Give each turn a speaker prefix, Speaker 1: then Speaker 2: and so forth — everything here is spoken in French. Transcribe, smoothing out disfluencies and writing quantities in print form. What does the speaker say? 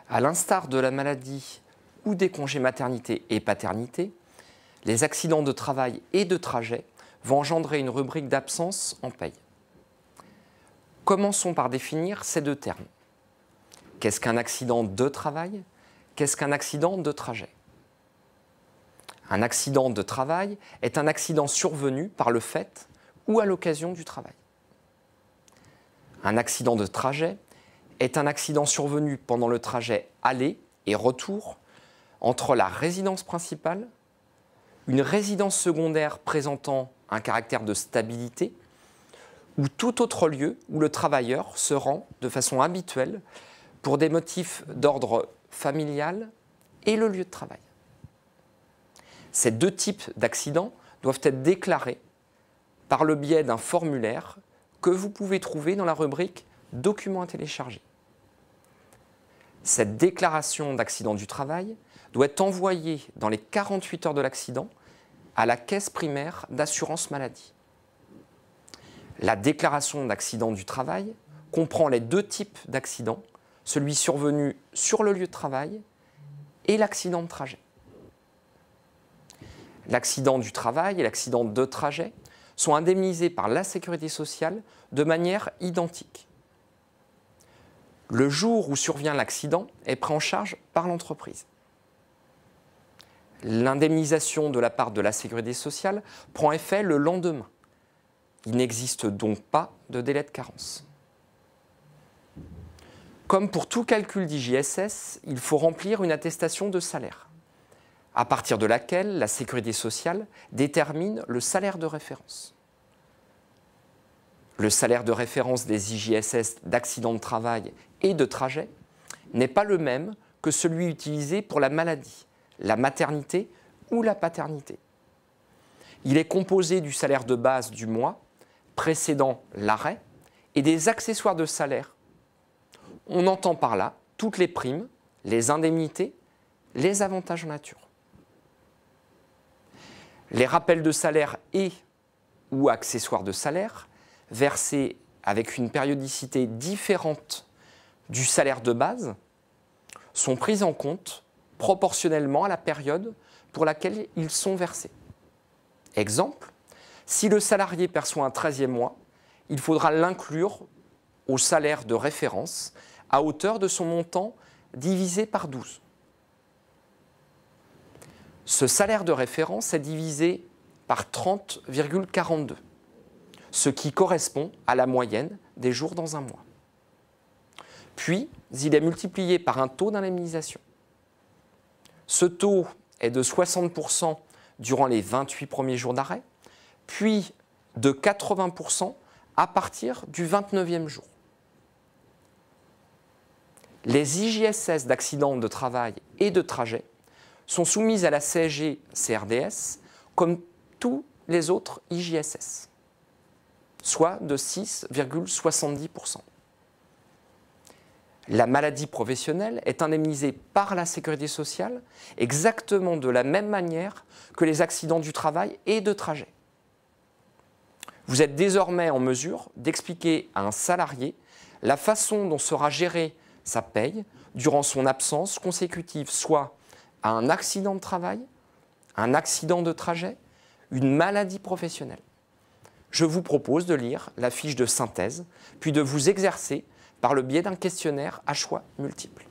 Speaker 1: À l'instar de la maladie ou des congés maternité et paternité, les accidents de travail et de trajet vont engendrer une rubrique d'absence en paye. Commençons par définir ces deux termes. Qu'est-ce qu'un accident de travail? Qu'est-ce qu'un accident de trajet? Un accident de travail est un accident survenu par le fait ou à l'occasion du travail. Un accident de trajet est un accident survenu pendant le trajet aller et retour entre la résidence principale, une résidence secondaire présentant un caractère de stabilité ou tout autre lieu où le travailleur se rend de façon habituelle pour des motifs d'ordre familial et le lieu de travail. Ces deux types d'accidents doivent être déclarés par le biais d'un formulaire que vous pouvez trouver dans la rubrique « Documents à télécharger ». Cette déclaration d'accident du travail doit être envoyée dans les 48 heures de l'accident à la caisse primaire d'assurance maladie. La déclaration d'accident du travail comprend les deux types d'accidents, celui survenu sur le lieu de travail et l'accident de trajet. L'accident du travail et l'accident de trajet sont indemnisés par la Sécurité sociale de manière identique. Le jour où survient l'accident est pris en charge par l'entreprise. L'indemnisation de la part de la Sécurité sociale prend effet le lendemain. Il n'existe donc pas de délai de carence. Comme pour tout calcul d'IJSS, il faut remplir une attestation de salaire, à partir de laquelle la Sécurité sociale détermine le salaire de référence. Le salaire de référence des IJSS d'accident de travail et de trajet n'est pas le même que celui utilisé pour la maladie, la maternité ou la paternité. Il est composé du salaire de base du mois précédant l'arrêt et des accessoires de salaire. On entend par là toutes les primes, les indemnités, les avantages en nature. Les rappels de salaire et ou accessoires de salaire versés avec une périodicité différente du salaire de base sont pris en compte proportionnellement à la période pour laquelle ils sont versés. Exemple, si le salarié perçoit un 13e mois, il faudra l'inclure au salaire de référence à hauteur de son montant divisé par 12. Ce salaire de référence est divisé par 30,42, ce qui correspond à la moyenne des jours dans un mois. Puis, il est multiplié par un taux d'indemnisation. Ce taux est de 60% durant les 28 premiers jours d'arrêt, puis de 80% à partir du 29e jour. Les IJSS d'accident de travail et de trajet sont soumises à la CSG-CRDS comme tous les autres IJSS, soit de 6,70%. La maladie professionnelle est indemnisée par la Sécurité sociale exactement de la même manière que les accidents du travail et de trajet. Vous êtes désormais en mesure d'expliquer à un salarié la façon dont sera gérée sa paye durant son absence consécutive, soit à un accident de travail, un accident de trajet, une maladie professionnelle. Je vous propose de lire la fiche de synthèse, puis de vous exercer par le biais d'un questionnaire à choix multiples.